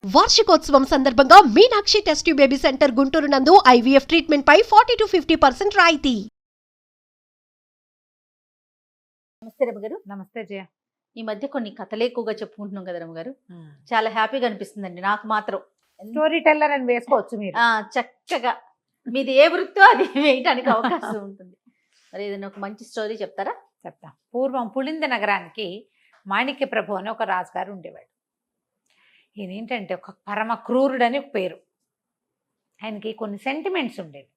వార్షికోత్సవం సందర్భంగా Meenakshi test tube baby centre Guntur నందు ఐవీఎఫ్ ట్రీట్మెంట్ పై 40-50% రాయితీ. నమస్తే రమ్మ గారు. నమస్తే జయ. ఈ మధ్య కొన్ని కథలు ఎక్కువగా చెప్పుకుంటున్నాం కదా రమ్మ గారు. చాలా హ్యాపీగా అనిపిస్తుందండి నాకు మాత్రం. స్టోరీ టెల్లర్ అని వేసుకోవచ్చు మీరు. చక్కగా మీది ఏ వృత్తో అది వేయడానికి అవకాశం ఉంటుంది. మరి ఏదైనా ఒక మంచి స్టోరీ చెప్తారా? చెప్తా. పూర్వం పులింద నగరానికి మాణిక్య ప్రభు అని ఒక రాజుగారు ఉండేవాడు. ఈయన ఏంటంటే ఒక పరమ క్రూరుడని ఒక పేరు. ఆయనకి కొన్ని సెంటిమెంట్స్ ఉండేవి,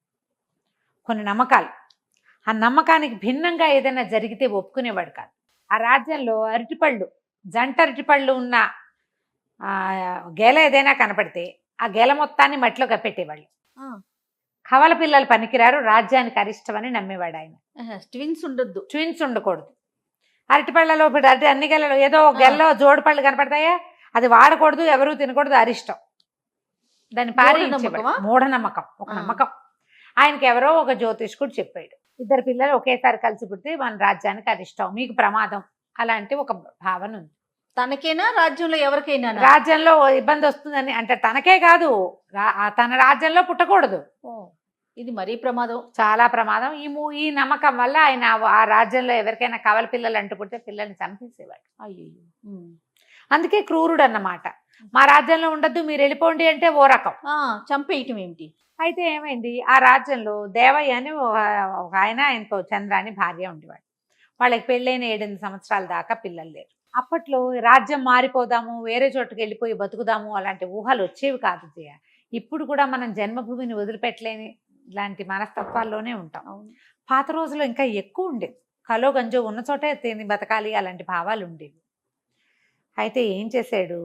కొన్ని నమ్మకాలు. ఆ నమ్మకానికి భిన్నంగా ఏదైనా జరిగితే ఒప్పుకునేవాడు కాదు. ఆ రాజ్యంలో అరటిపళ్ళు, జంట అరటిపళ్ళు ఉన్న గేల ఏదైనా కనపడితే ఆ గేల మొత్తాన్ని మట్టిలో కప్పెట్టేవాళ్ళు. కవల పిల్లలు పనికిరారు, రాజ్యానికి అరిష్టమని నమ్మేవాడు ఆయన. ట్విన్స్ ఉండొద్దు, ట్విన్స్ ఉండకూడదు. అరటిపళ్ళలో అన్ని గెలలో ఏదో గెల్లో జోడు పళ్ళు కనపడతాయా, అది వాడకూడదు, ఎవరు తినకూడదు, అరిష్టం. దాన్ని పారించేవాడు. మూఢనమ్మకం, ఒక నమ్మకం. ఆయనకి ఎవరో ఒక జ్యోతిష్కుడు చెప్పాడు, ఇద్దరు పిల్లలు ఒకేసారి కలిసి పుడితే మన రాజ్యానికి అరిష్టం, మీకు ప్రమాదం. అలాంటి ఒక భావన ఉంది. తనకైనా రాజ్యంలో ఎవరికైనా రాజ్యంలో ఇబ్బంది వస్తుందని అంటే తనకే కాదు, తన రాజ్యంలో పుట్టకూడదు. ఇది మరీ ప్రమాదం, చాలా ప్రమాదం. ఈ నమ్మకం వల్ల ఆయన ఆ రాజ్యంలో ఎవరికైనా కవల పిల్లలు అంటూ పుడితే పిల్లల్ని చంపేసేవాడు. అయ్యో, అందుకే క్రూరుడు అన్నమాట. మా రాజ్యంలో ఉండద్దు, మీరు వెళ్ళిపోండి అంటే ఓ రకం చంపేయటం ఏమిటి. అయితే ఏమైంది, ఆ రాజ్యంలో దేవయ్య అని ఒక ఆయన, ఆయనతో చంద్ర అని భార్య ఉండేవాడు. వాళ్ళకి పెళ్ళైన 7 సంవత్సరాల దాకా పిల్లలు లేరు. అప్పట్లో రాజ్యం మారిపోదాము, వేరే చోటుకి వెళ్ళిపోయి బతుకుదాము అలాంటి ఊహలు వచ్చేవి కాదు జయ. ఇప్పుడు కూడా మనం జన్మభూమిని వదిలిపెట్టలేని ఇలాంటి మనస్తత్వాల్లోనే ఉంటాం. పాత రోజుల్లో ఇంకా ఎక్కువ ఉండేది. కలో గంజో ఉన్న చోటే తిని బతకాలి అలాంటి భావాలు ఉండేవి. అయితే ఏం చేశాడు,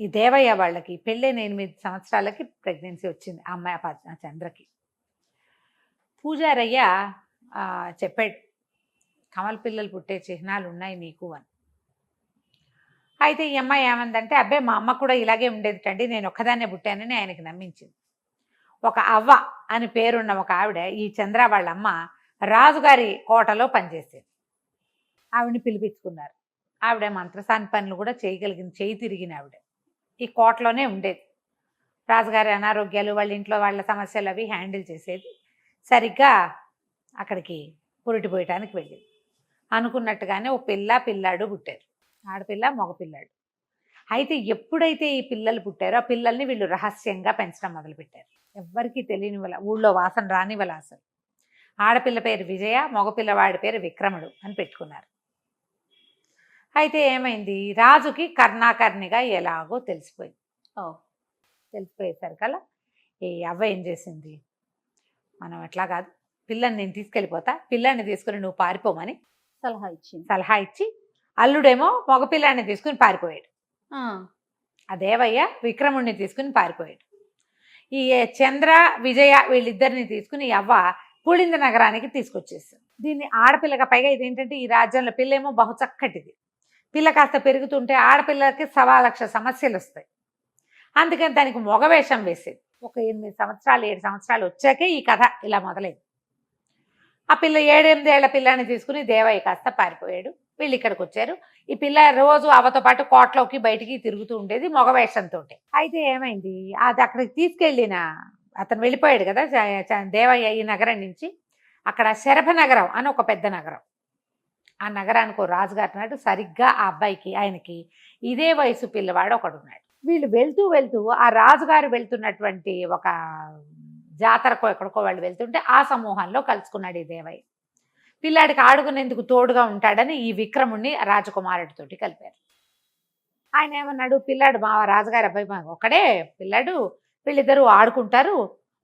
ఈ దేవయ్య వాళ్ళకి పెళ్ళైన 8 సంవత్సరాలకి ప్రెగ్నెన్సీ వచ్చింది ఆ అమ్మాయి, ఆ చంద్రకి. పూజారయ్య చెప్పాడు, కమల పిల్లలు పుట్టే చిహ్నాలు ఉన్నాయి నీకు అని. అయితే ఈ అమ్మాయి ఏమందంటే, అబ్బాయి మా అమ్మ కూడా ఇలాగే ఉండేదిటండి, నేను ఒక్కదాన్నే పుట్టానని ఆయనకి నమ్మించింది. ఒక అవ్వ అని పేరున్న ఒక ఆవిడ, ఈ చంద్ర వాళ్ళ అమ్మ రాజుగారి కోటలో పనిచేసేది. ఆవిడని పిలిపించుకున్నారు. ఆవిడ మంత్రసాని పనులు కూడా చేయగలిగింది, చేయి తిరిగిన ఆవిడ. ఈ కోటలోనే ఉండేది. రాజుగారి అనారోగ్యాలు, వాళ్ళ ఇంట్లో వాళ్ళ సమస్యలు అవి హ్యాండిల్ చేసేది. సరిగ్గా అక్కడికి పురిటిపోయటానికి వెళ్ళింది. అనుకున్నట్టుగానే ఓ పిల్లాడు పుట్టారు, ఆడపిల్ల మగపిల్లాడు. అయితే ఎప్పుడైతే ఈ పిల్లలు పుట్టారో ఆ పిల్లల్ని వీళ్ళు రహస్యంగా పెంచడం మొదలుపెట్టారు. ఎవ్వరికీ తెలియని వాళ్ళ, ఊళ్ళో వాసన రాని వాళ్ళ. అసలు ఆడపిల్ల పేరు విజయ, మగపిల్లవాడి పేరు విక్రముడు అని పెట్టుకున్నారు. అయితే ఏమైంది, రాజుకి కర్ణాకర్ణిగా ఎలాగో తెలిసిపోయింది. తెలిసిపోయేసరికల్లా ఈ అవ్వ ఏం చేసింది, మనం ఎట్లా కాదు, పిల్లని నేను తీసుకెళ్ళిపోతా, పిల్లాన్ని తీసుకుని నువ్వు పారిపోమని సలహా ఇచ్చి అల్లుడేమో మగపిల్లాన్ని తీసుకుని పారిపోయాడు. ఆ దేవయ్య విక్రముడిని తీసుకుని పారిపోయాడు. ఈ చంద్ర విజయ వీళ్ళిద్దరిని తీసుకుని అవ్వ పులింద నగరానికి తీసుకొచ్చేసింది. దీన్ని ఆడపిల్లగా, పైగా ఇదేంటంటే ఈ రాజ్యంలో పిల్లేమో బహుచక్కటిది. పిల్ల కాస్త పెరుగుతుంటే ఆడపిల్లకి 1,00,000 సమస్యలు వస్తాయి. అందుకని దానికి మగవేషం వేసేది. ఒక 8 సంవత్సరాలు 7 సంవత్సరాలు వచ్చాకే ఈ కథ ఇలా మొదలైంది. ఆ పిల్ల 7-8 ఏళ్ల పిల్లాన్ని తీసుకుని దేవయ్య కాస్త పారిపోయాడు. వీళ్ళు ఇక్కడికి వచ్చారు. ఈ పిల్ల రోజు అవతో పాటు కోటలోకి బయటికి తిరుగుతూ ఉండేది మగవేషంతో. అయితే ఏమైంది, అది అక్కడికి తీసుకెళ్ళిన అతను వెళ్ళిపోయాడు కదా దేవయ్య ఈ నగరం నుంచి. అక్కడ శరభ నగరం అని ఒక పెద్ద నగరం. ఆ నగరానికి ఓ రాజుగారు నాడు, సరిగ్గా ఆ అబ్బాయికి ఆయనకి ఇదే వయసు పిల్లవాడు ఒకడు ఉన్నాడు. వీళ్ళు వెళ్తూ ఆ రాజుగారు వెళ్తున్నటువంటి ఒక జాతరకో ఎక్కడికో వాళ్ళు వెళ్తుంటే ఆ సమూహంలో కలుసుకున్నాడు ఈ దేవయ్య. పిల్లాడికి ఆడుకునేందుకు తోడుగా ఉంటాడని ఈ విక్రముణ్ణి రాజకుమారుడితోటి కలిపారు. ఆయన ఏమన్నాడు, పిల్లాడు మా రాజుగారి అబ్బాయి ఒక్కడే పిల్లాడు, వీళ్ళిద్దరూ ఆడుకుంటారు,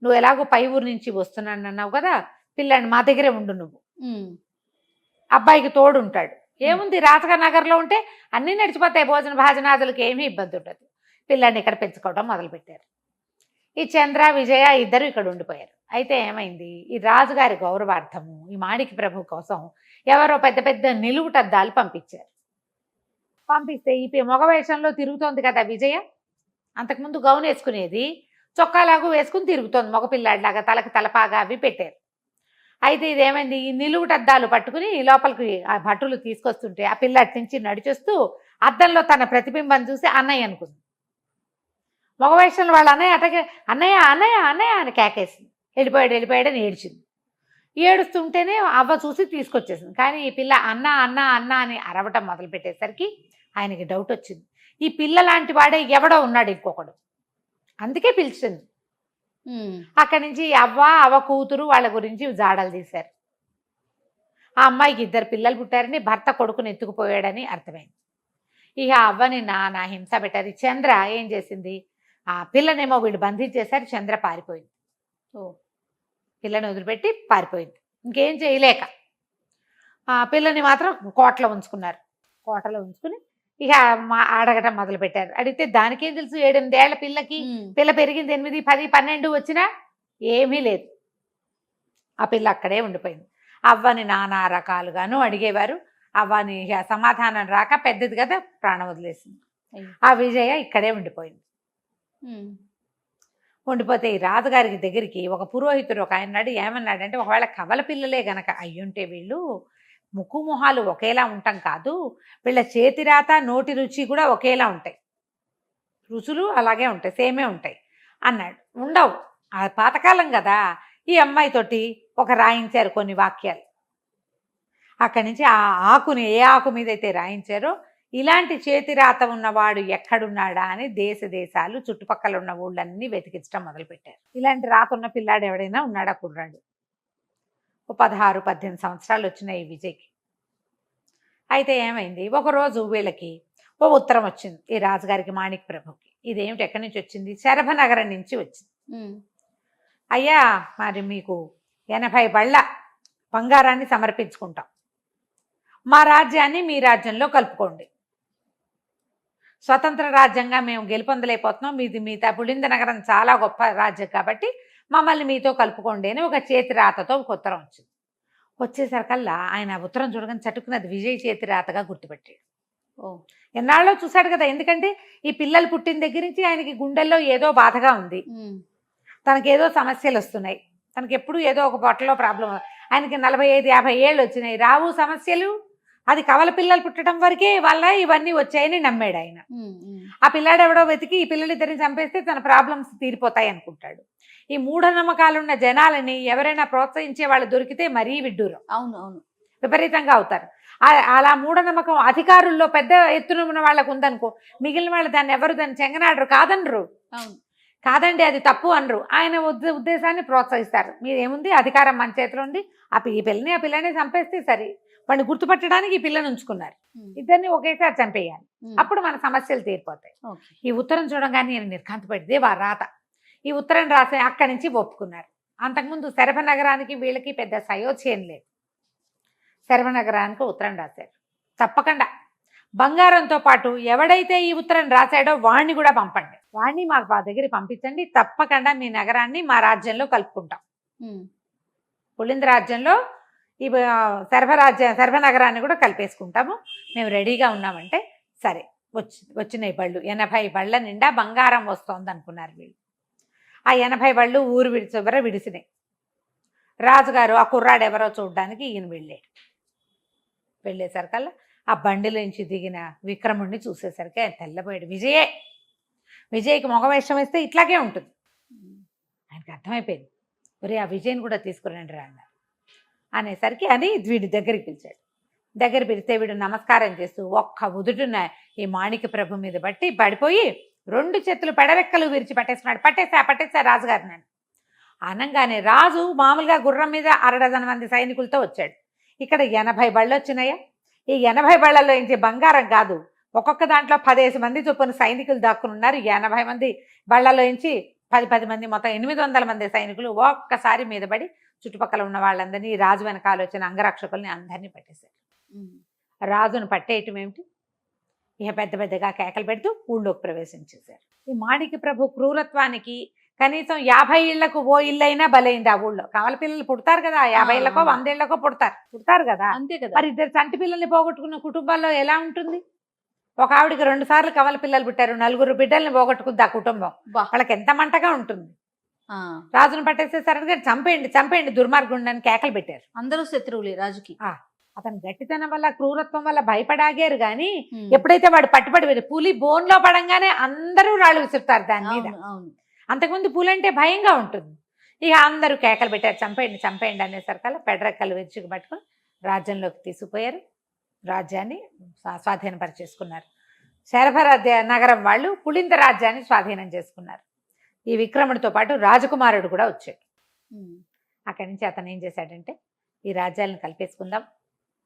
నువ్వు ఎలాగో పై ఊరు నుంచి వస్తున్నాను అన్నావు కదా, పిల్లాడిని మా దగ్గరే ఉండు, నువ్వు అబ్బాయికి తోడు ఉంటాడు. ఏముంది, రాజగారి నగర్లో ఉంటే అన్నీ నడిచిపోతాయి, భోజన భాజనాదులకు ఏమీ ఇబ్బంది ఉండదు. పిల్లాడిని ఇక్కడ పెంచుకోవడం మొదలుపెట్టారు. ఈ చంద్ర విజయ ఇద్దరు ఇక్కడ ఉండిపోయారు. అయితే ఏమైంది, ఈ రాజుగారి గౌరవార్థము ఈ మాణిక్య ప్రభు కోసం ఎవరో పెద్ద పెద్ద నిలువుటద్దాలు పంపించారు. పంపిస్తే ఈ మగవేషంలో తిరుగుతోంది కదా విజయ, అంతకుముందు గౌన్ వేసుకునేది, చొక్కాలాగు వేసుకుని తిరుగుతోంది మగపిల్లాడిలాగా, తలకి తలపాగా అవి పెట్టారు. అయితే ఇదేమైంది, ఈ నిలువుటద్దాలు పట్టుకుని లోపలికి ఆ భటులు తీసుకొస్తుంటే ఆ పిల్ల అటు నుంచి నడిచొస్తూ అద్దంలో తన ప్రతిబింబం చూసి అన్నయ్య అనుకుంది. మగ వయసులో వాళ్ళ అన్నయ్య అటకే అన్నయ్య అన్నయ్య అన్నయ్య అని కేకేసింది. వెళ్ళిపోయాడని ఏడ్చింది. ఏడుస్తుంటేనే అవ్వ చూసి తీసుకొచ్చేసింది. కానీ ఈ పిల్ల అన్న అన్న అన్న అని అరవటం మొదలు పెట్టేసరికి ఆయనకి డౌట్ వచ్చింది. ఈ పిల్ల లాంటి వాడే ఎవడో ఉన్నాడు ఇంకొకడు, అందుకే పిలిచింది. అక్కడి నుంచి అవ్వ కూతురు వాళ్ళ గురించి జాడలు తీశారు. ఆ అమ్మాయికి 2 పిల్లలు పుట్టారని, భర్త కొడుకుని ఎత్తుకుపోయాడని అర్థమైంది. ఇక అవ్వని నా హింస పెట్టారు. చంద్ర ఏం చేసింది, ఆ పిల్లనేమో వీళ్ళు బంధించేశారు. చంద్ర పారిపోయింది. పిల్లని వదిలిపెట్టి పారిపోయింది. ఇంకేం చేయలేక ఆ పిల్లని మాత్రం కోటలో ఉంచుకున్నారు. కోటలో ఉంచుకుని ఇక అడగటం మొదలు పెట్టారు. అడిగితే దానికేం తెలుసు, 7-8 ఏళ్ల పిల్లకి, పిల్ల పెరిగింది 8, 10, 12 వచ్చినా ఏమీ లేదు. ఆ పిల్ల అక్కడే ఉండిపోయింది. అవ్వని నానా రకాలుగాను అడిగేవారు. అవ్వని సమాధానం రాక పెద్దది కదా ప్రాణం వదిలేసింది. ఆ విజయ ఇక్కడే ఉండిపోయింది. ఉండిపోతే ఈ రాజుగారికి దగ్గరికి ఒక పురోహితుడు ఒక ఆయన నాడు ఏమన్నాడంటే, ఒకవేళ కవల పిల్లలే గనక అయ్యుంటే వీళ్ళు ముక్కు మొహాలు ఒకేలా ఉంటాం కాదు, వీళ్ళ చేతిరాత నోటి రుచి కూడా ఒకేలా ఉంటాయి, రుచులు అలాగే ఉంటాయి, సేమే ఉంటాయి అన్నాడు. ఉండవు, ఆ పాతకాలం కదా. ఈ అమ్మాయితోటి ఒక రాయించారు కొన్ని వాక్యాలు. అక్కడి నుంచి ఆ ఆకుని ఏ ఆకు మీద అయితే రాయించారో, ఇలాంటి చేతిరాత ఉన్నవాడు ఎక్కడున్నాడా అని దేశాలు చుట్టుపక్కల ఉన్న ఊళ్ళన్నీ వెతికించడం మొదలుపెట్టారు. ఇలాంటి రాత ఉన్న పిల్లాడు ఎవడైనా ఉన్నాడా కుర్రాడు. 16-18 సంవత్సరాలు వచ్చినాయి ఈ విజయ్కి. అయితే ఏమైంది, ఒకరోజు వీళ్ళకి ఓ ఉత్తరం వచ్చింది ఈ రాజుగారికి, మాణిక్ ప్రభుకి. ఇదేమిటి, ఎక్కడి నుంచి వచ్చింది, శరభనగరం నుంచి వచ్చింది. అయ్యా, మరి మీకు 80 బళ్ళ బంగారాన్ని సమర్పించుకుంటాం, మా రాజ్యాన్ని మీ రాజ్యంలో కలుపుకోండి. స్వతంత్ర రాజ్యంగా మేము గెలుపొందలేకపోతున్నాం, మిగతా పులింద నగరం చాలా గొప్ప రాజ్యం కాబట్టి మమ్మల్ని మీతో కలుపుకోండి అని ఒక చేతి రాతతో ఒక ఉత్తరం వచ్చింది. వచ్చేసరికల్లా ఆయన ఉత్తరం చూడగానే చటుకున్నది విజయ్ చేతి రాతగా గుర్తుపెట్టాడు. ఎన్నాళ్ళో చూశాడు కదా, ఎందుకంటే ఈ పిల్లలు పుట్టిన దగ్గర నుంచి ఆయనకి గుండెల్లో ఏదో బాధగా ఉంది, తనకేదో సమస్యలు వస్తున్నాయి, తనకి ఎప్పుడు ఏదో ఒక పొట్టలో ప్రాబ్లం. ఆయనకి 45-50 ఏళ్ళు వచ్చినాయి, రావు సమస్యలు. అది కవల పిల్లలు పుట్టడం వరకే వల్ల ఇవన్నీ వచ్చాయని నమ్మాడు ఆయన. ఆ పిల్లాడు ఎవడో వెతికి ఈ పిల్లలిద్దరిని చంపేస్తే తన ప్రాబ్లమ్స్ తీరిపోతాయి అనుకుంటాడు. ఈ మూఢనమ్మకాలున్న జనాలని ఎవరైనా ప్రోత్సహించే వాళ్ళు దొరికితే మరీ విడ్డూరం, అవును విపరీతంగా అవుతారు. అలా మూఢనమ్మకం అధికారుల్లో పెద్ద ఎత్తున ఉన్న వాళ్ళకు ఉందనుకో, మిగిలిన వాళ్ళు దాన్ని చెంగనాడరు, కాదనరు. కాదండి అది తప్పు అనరు. ఆయన ఉద్దేశాన్ని ప్రోత్సహిస్తారు. మీరేముంది, అధికారం మన చేతిలో ఉంది, ఈ పిల్లని చంపేస్తే సరే, వాడిని గుర్తుపట్టడానికి ఈ పిల్లని ఉంచుకున్నారు, ఇద్దరిని ఒకేసారి చంపేయాలి, అప్పుడు మన సమస్యలు తీరిపోతాయి. ఈ ఉత్తరం చూడగానే నేను నిర్ఘాంతపడితే రాత. ఈ ఉత్తరం రాసి అక్కడి నుంచి ఒప్పుకున్నారు. అంతకుముందు శరభనగరానికి వీళ్ళకి పెద్ద సయోధ్యం లేదు. శరభనగరానికి ఉత్తరం రాశారు, తప్పకుండా బంగారంతో పాటు ఎవడైతే ఈ ఉత్తరం రాశాడో వాణ్ణి కూడా పంపండి, వాణ్ణి మాకు మా దగ్గరికి పంపించండి, తప్పకుండా మీ నగరాన్ని మా రాజ్యంలో కలుపుకుంటాం. పులింద రాజ్యంలో ఈ శరభనగరాన్ని కూడా కలిపేసుకుంటాము, మేము రెడీగా ఉన్నామంటే సరే. వచ్చినాయి బళ్ళు, 80 బళ్ళ నిండా బంగారం వస్తోంది అనుకున్నారు వీళ్ళు. ఆ 80 బళ్ళు ఊరు విడిసినాయి. రాజుగారు ఆ కుర్రాడు ఎవరో చూడడానికి ఈయన వెళ్ళేసరికల్లా ఆ బండిలోంచి దిగిన విక్రముడిని చూసేసరికి ఆయన తెల్లబోయాడు. విజయ్కి మగవేషం వేస్తే ఇట్లాగే ఉంటుంది. ఆయనకి అర్థమైపోయింది, ఒరే ఆ విజయ్ని కూడా తీసుకురండి రా అన్నారు. అనేసరికి అని వీడి దగ్గరికి పిలిచాడు. దగ్గర పిలిస్తే వీడు నమస్కారం చేస్తూ ఒక్క ఉదుటున ఈ మాణిక ప్రభు మీద పడిపోయి 2 చేతులు పెడరెక్కలు విరిచి పట్టేసుకున్నాడు. పట్టేసా రాజుగారిని అనగానే రాజు మామూలుగా గుర్రం మీద 60 మంది సైనికులతో వచ్చాడు. ఇక్కడ 80 బళ్ళు వచ్చినాయా, ఈ 80 బళ్ళల్లో ఇంటి బంగారం కాదు, ఒక్కొక్క దాంట్లో 10 మంది చొప్పున సైనికులు దాక్కుని ఉన్నారు. 80 మంది బళ్ళలో నుంచి 10 మంది, మొత్తం 800 మంది సైనికులు ఒక్కసారి మీద పడి చుట్టుపక్కల ఉన్న వాళ్ళందరినీ, రాజు వెనకాల వచ్చిన అంగరక్షకుల్ని అందరినీ పట్టేశారు. రాజును పట్టేయటం ఏమిటి, ఇక పెద్దగా కేకలు పెడుతూ ఊళ్ళోకి ప్రవేశించేశారు. ఈ మాణిక ప్రభు క్రూరత్వానికి కనీసం 50 ఇళ్లకు ఓ ఇల్లైనా బలైంది. ఆ ఊళ్ళో కవల పిల్లలు పుడతారు కదా, 50 ఇళ్లకో 100 ఇళ్లకో పుడతారు కదా, అంతే కదా. మరి 2 చంటి పిల్లల్ని పోగొట్టుకున్న కుటుంబాల్లో ఎలా ఉంటుంది? ఒక ఆవిడికి 2 సార్లు కవల పిల్లలు పుట్టారు, 4 బిడ్డల్ని పోగొట్టుకుంది ఆ కుటుంబం, వాళ్ళకి ఎంత మంటగా ఉంటుంది. ఆ, రాజును పట్టేసేసరికి చంపేయండి చంపేయండి దుర్మార్గుండని కేకలు పెట్టారు. అందరూ శత్రువులే రాజుకి. అతని గట్టితనం వల్ల క్రూరత్వం వల్ల భయపడాగారు గాని ఉమ్. ఎప్పుడైతే వాడు పట్టుబడి పులి బోన్ లో పడంగానే అందరూ రాళ్ళు విసురుతారు దాని మీద. అవును అవును. అంతకుముందు పులి అంటే భయంగా ఉంటుంది. ఇక అందరూ కేకలు పెట్టారు చంపేయండి చంపేయండి అనేసరికల్లా పెడరెక్కలు విరుచుకు పట్టుకొని రాజ్యంలోకి తీసుకుపోయారు. రాజ్యాన్ని స్వాధీనపరిచేసుకున్నారు. శరభర నగరం వాళ్ళు పులింద రాజ్యాన్ని స్వాధీనం చేసుకున్నారు. ఈ విక్రముడితో పాటు రాజకుమారుడు కూడా వచ్చాడు. ఉమ్. అక్కడి నుంచి అతను ఏం చేశాడంటే ఈ రాజ్యాలను కలిపేసుకుందాం,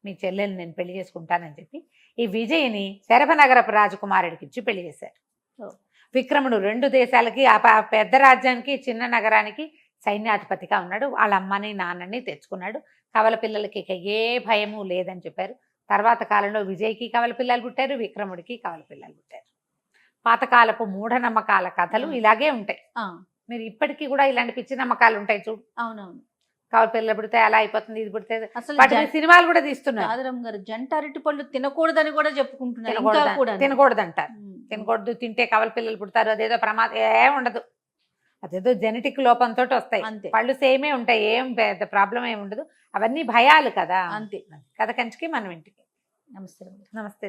మీ చెల్లెల్ని నేను పెళ్లి చేసుకుంటానని చెప్పి ఈ విజయని శరభనగరపు రాజకుమారుడికి ఇచ్చి పెళ్లి చేశారు. ఓ. విక్రముడు 2 దేశాలకి ఆ పెద్ద రాజ్యానికి చిన్న నగరానికి సైన్యాధిపతిగా ఉన్నాడు. వాళ్ళ అమ్మని నాన్నని తెచ్చుకున్నాడు. కవల పిల్లలకి ఇక ఏ భయము లేదని చెప్పారు. తర్వాత కాలంలో విజయ్కి కవల పిల్లలు పుట్టారు, విక్రముడికి కవల పిల్లలు పుట్టారు. పాతకాలపు మూఢనమ్మకాల కథలు ఇలాగే ఉంటాయి. ఆ, మీరు ఇప్పటికీ కూడా ఇలాంటి పిచ్చి నమ్మకాలు ఉంటాయి చూడు. అవునవును. కవల పిల్లలు పుడితే అలా అయిపోతుంది, ఇది పుడితే అసలు వాటి మీద సినిమాలు కూడా తీస్తున్నారు. రాజారాం గారు జంట అరటి పళ్ళు తినకూడదని కూడా చెప్పుకుంటున్నారు ఇంకా కూడా. తినకూడదంటారు. తినకూడదు, తింటే కవల పిల్లలు పుడతారు, అదేదో ప్రమాదం ఏం ఉండదు. అదేదో జెనెటిక్ లోపంతో వస్తాయి. అంతే. పళ్ళు సేమే ఉంటాయి, ఏం పెద్ద ప్రాబ్లం ఏమి ఉండదు. అవన్నీ భయాలు కదా. అంతే. కథ కంచికి మనం ఇంటికి. నమస్తే. నమస్తే.